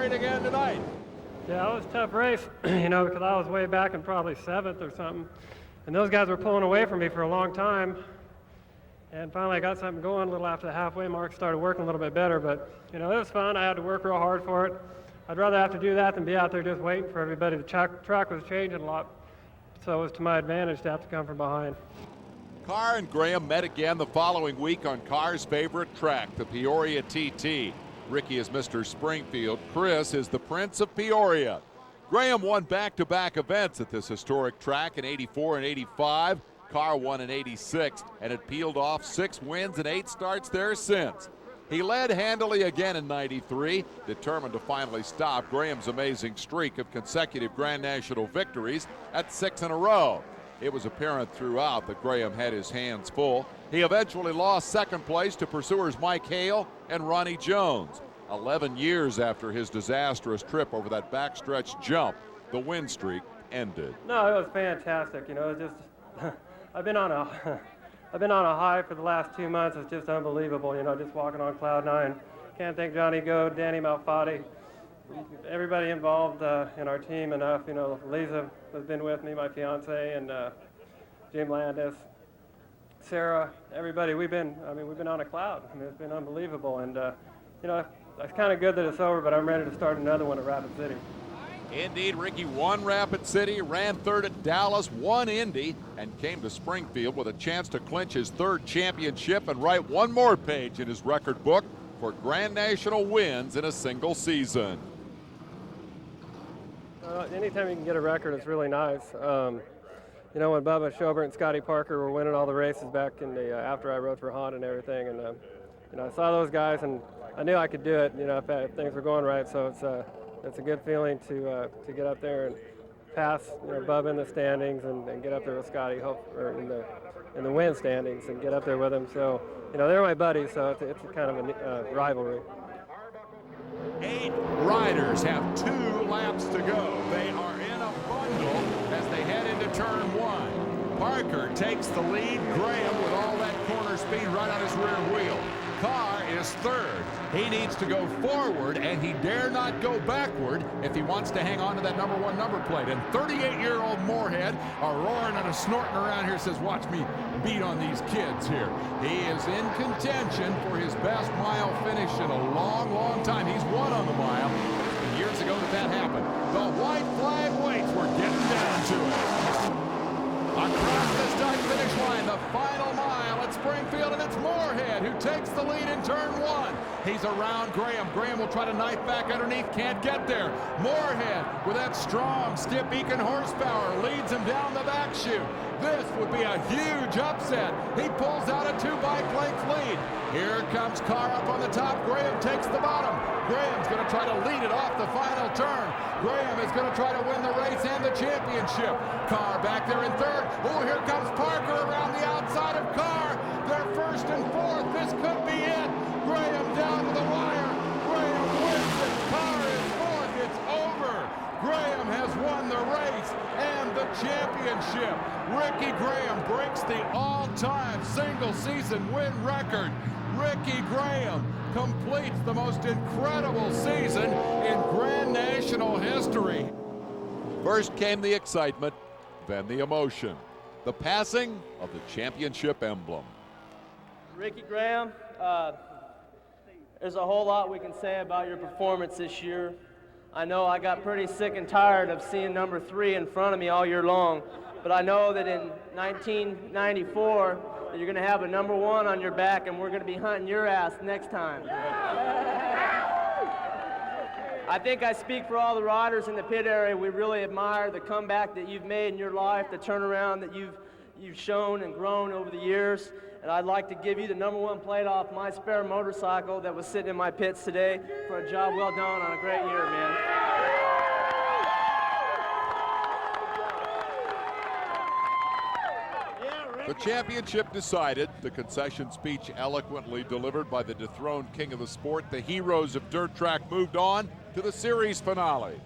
scoring again tonight. Yeah, it was a tough race, you know, because I was way back in probably 7th or something. And those guys were pulling away from me for a long time. And finally I got something going a little after the halfway mark, started working a little bit better. But, you know, it was fun. I had to work real hard for it. I'd rather have to do that than be out there just waiting for everybody. The track was changing a lot, so it was to my advantage to have to come from behind. Carr and Graham met again the following week on Carr's favorite track, the Peoria TT. Ricky is Mr. Springfield. Chris is the Prince of Peoria. Graham won back-to-back events at this historic track in '84 and '85. Carr won in '86 and had peeled off 6 wins and 8 starts there since. He led handily again in '93, determined to finally stop Graham's amazing streak of consecutive Grand National victories at 6 in a row. It was apparent throughout that Graham had his hands full. He eventually lost second place to pursuers Mike Hale and Ronnie Jones. 11 years after his disastrous trip over that backstretch jump, the win streak ended. No, it was fantastic. You know, it just I've been on a high for the last 2 months. It's just unbelievable. You know, just walking on cloud 9. Can't thank Johnny Goad, Danny Malfatti, everybody involved in our team enough. You know, Lisa has been with me, my fiance, and Jim Landis, Sarah, everybody. We've been on a cloud. I mean, it's been unbelievable. And you know, it's kind of good that it's over, but I'm ready to start another one at Rapid City. Indeed, Ricky won Rapid City, ran third at Dallas, won Indy, and came to Springfield with a chance to clinch his 3rd championship and write one more page in his record book for Grand National wins in a single season. Anytime you can get a record, it's really nice. You know, when Bubba Schobert and Scotty Parker were winning all the races back in the after I rode for Honda and everything, and you know, I saw those guys and I knew I could do it. You know, if things were going right. So it's a good feeling to get up there and pass, you know, Bubba in the standings and get up there with Scotty, or in the win standings, and get up there with him. So, you know, they're my buddies, so it's kind of a rivalry. 8 riders have 2 laps to go. They are in a bundle as they head into turn 1. Parker takes the lead. Graham with all that corner speed right on his rear wheel. Carr is 3rd. He needs to go forward, and he dare not go backward if he wants to hang on to that number 1 number plate. And 38-year-old Moorhead are roaring and snorting around here, says, watch me beat on these kids here. He is in contention for his best mile finish in a long, long time. He's won on the mile. It's been years ago that happened. The white flag waits. We're getting down to it. Across the start finish line, the final mile at Springfield, and it's Moorhead who takes the lead in turn 1. He's around Graham. Graham will try to knife back underneath, can't get there. Moorhead, with that strong Skip Eakin horsepower, leads him down the back chute. This would be a huge upset. He pulls out a 2-bike length lead. Here comes Carr up on the top. Graham takes the bottom. Graham's going to try to lead it off the final turn. Graham is going to try to win the race and the championship. Carr back there in 3rd. Oh, here comes Parker around the outside of Carr. They're 1st and 4th. This could be it. Graham down to the wire. Graham wins it. Carr is 4th. It's over. Graham has won the race and the championship. Ricky Graham breaks the all-time single-season win record. Ricky Graham completes the most incredible season in Grand National history. First came the excitement, then the emotion. The passing of the championship emblem. Ricky Graham, there's a whole lot we can say about your performance this year. I know I got pretty sick and tired of seeing number 3 in front of me all year long, but I know that in 1994 that you're going to have a number 1 on your back, and we're going to be hunting your ass next time. I think I speak for all the riders in the pit area. We really admire the comeback that you've made in your life, the turnaround that you've shown and grown over the years. And I'd like to give you the number 1 plate off my spare motorcycle that was sitting in my pits today for a job well done on a great year, man. The championship decided, the concession speech eloquently delivered by the dethroned king of the sport. The heroes of dirt track moved on to the series finale.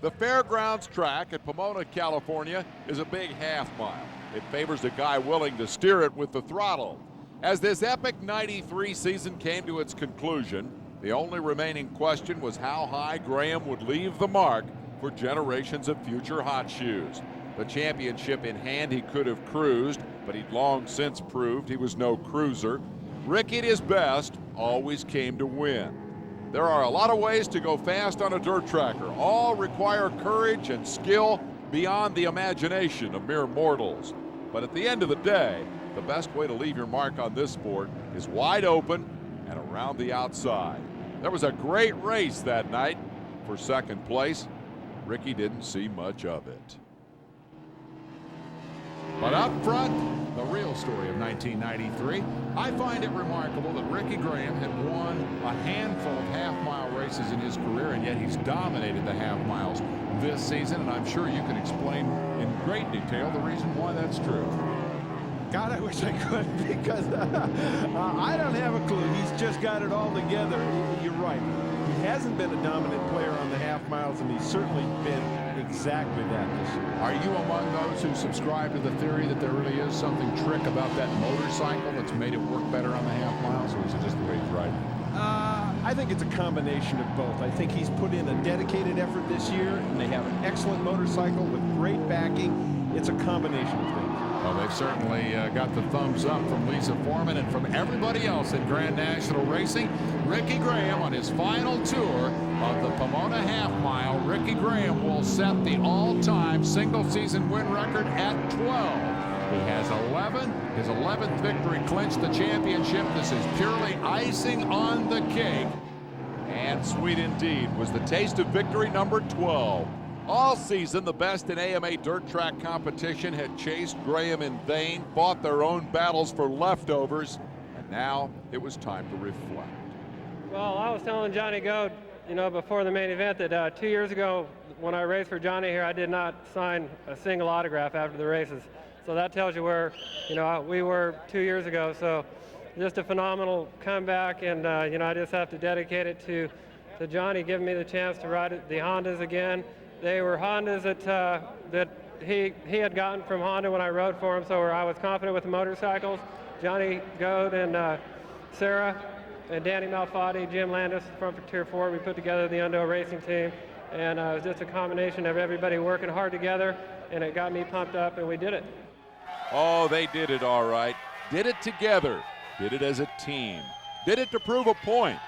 The Fairgrounds track at Pomona, California is a big half mile. It favors a guy willing to steer it with the throttle. As this epic '93 season came to its conclusion, The only remaining question was how high Graham would leave the mark for generations of future hot shoes. The championship in hand, he could have cruised, but he'd long since proved he was no cruiser. Ricky, at his best, always came to win. There are a lot of ways to go fast on a dirt tracker. All require courage and skill beyond the imagination of mere mortals. But at the end of the day, the best way to leave your mark on this sport is wide open and around the outside. There was a great race that night. For second place, Ricky didn't see much of it. But up front, the real story of 1993, I find it remarkable that Ricky Graham had won a handful of half-mile races in his career, and yet he's dominated the half miles this season, and I'm sure you can explain in great detail the reason why that's true. God, I wish I could, because I don't have a clue. He's just got it all together. You're right. He hasn't been a dominant player on the half miles, and he's certainly been exactly that this year. Are you among those who subscribe to the theory that there really is something trick about that motorcycle that's made it work better on the half miles, or is it just the way he's riding? I think it's a combination of both. I think he's put in a dedicated effort this year, and they have an excellent motorcycle with great backing. It's a combination of things. Well, they've certainly got the thumbs up from Lisa Foreman and from everybody else in Grand National Racing. Ricky Graham on his final tour of the Pomona Half Mile. Ricky Graham will set the all-time single-season win record at 12. He has 11. His 11th victory clinched the championship. This is purely icing on the cake. And sweet indeed was the taste of victory number 12. All season, the best in AMA dirt track competition had chased Graham in vain, fought their own battles for leftovers, and now it was time to reflect. Well, I was telling Johnny Goad, before the main event that 2 years ago when I raced for Johnny here, I did not sign a single autograph after the races. So that tells you where, we were 2 years ago. So just a phenomenal comeback, and, I just have to dedicate it to Johnny giving me the chance to ride the Hondas again. They were Hondas that he had gotten from Honda when I rode for him, so I was confident with the motorcycles. Johnny Goad and Sarah and Danny Malfatti, Jim Landis from Tier 4, we put together the Undo Racing team, and it was just a combination of everybody working hard together, and it got me pumped up, and we did it. Oh, they did it all right. Did it together. Did it as a team. Did it to prove a point.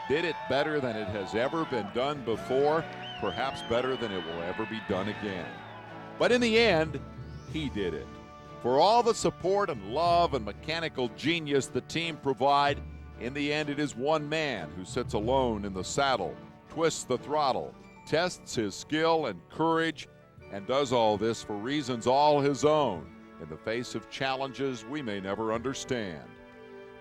Did it better than it has ever been done before. Perhaps better than it will ever be done again. But in the end, he did it. For all the support and love and mechanical genius the team provide, in the end it is one man who sits alone in the saddle, twists the throttle, tests his skill and courage, and does all this for reasons all his own, in the face of challenges we may never understand.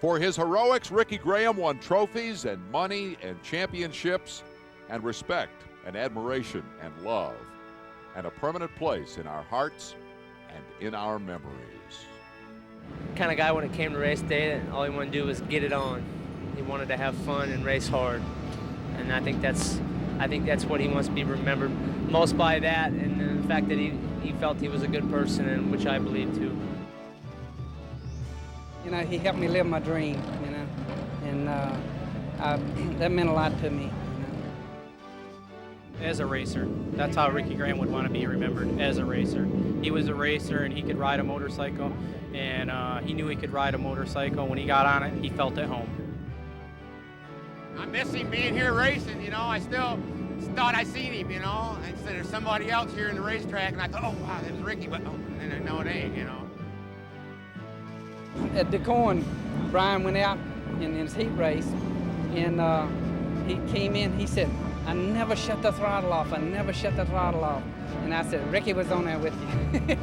For his heroics, Ricky Graham won trophies and money and championships and respect and admiration and love, and a permanent place in our hearts and in our memories. Kind of guy when it came to race day, all he wanted to do was get it on. He wanted to have fun and race hard, and I think that's what he wants to be remembered most by, that, and the fact that he felt he was a good person, and which I believe too. He helped me live my dream, and that meant a lot to me. As a racer, that's how Ricky Graham would want to be remembered, as a racer. He was a racer, and he could ride a motorcycle, and he knew he could ride a motorcycle. When he got on it, he felt at home. I miss him being here racing, I still thought I seen him, instead of somebody else here in the racetrack, and I thought, oh wow, that was Ricky, but and no, it ain't, At DeCoin, Brian went out in his heat race, and he came in, he said, I never shut the throttle off, I never shut the throttle off. And I said, Ricky was on there with you.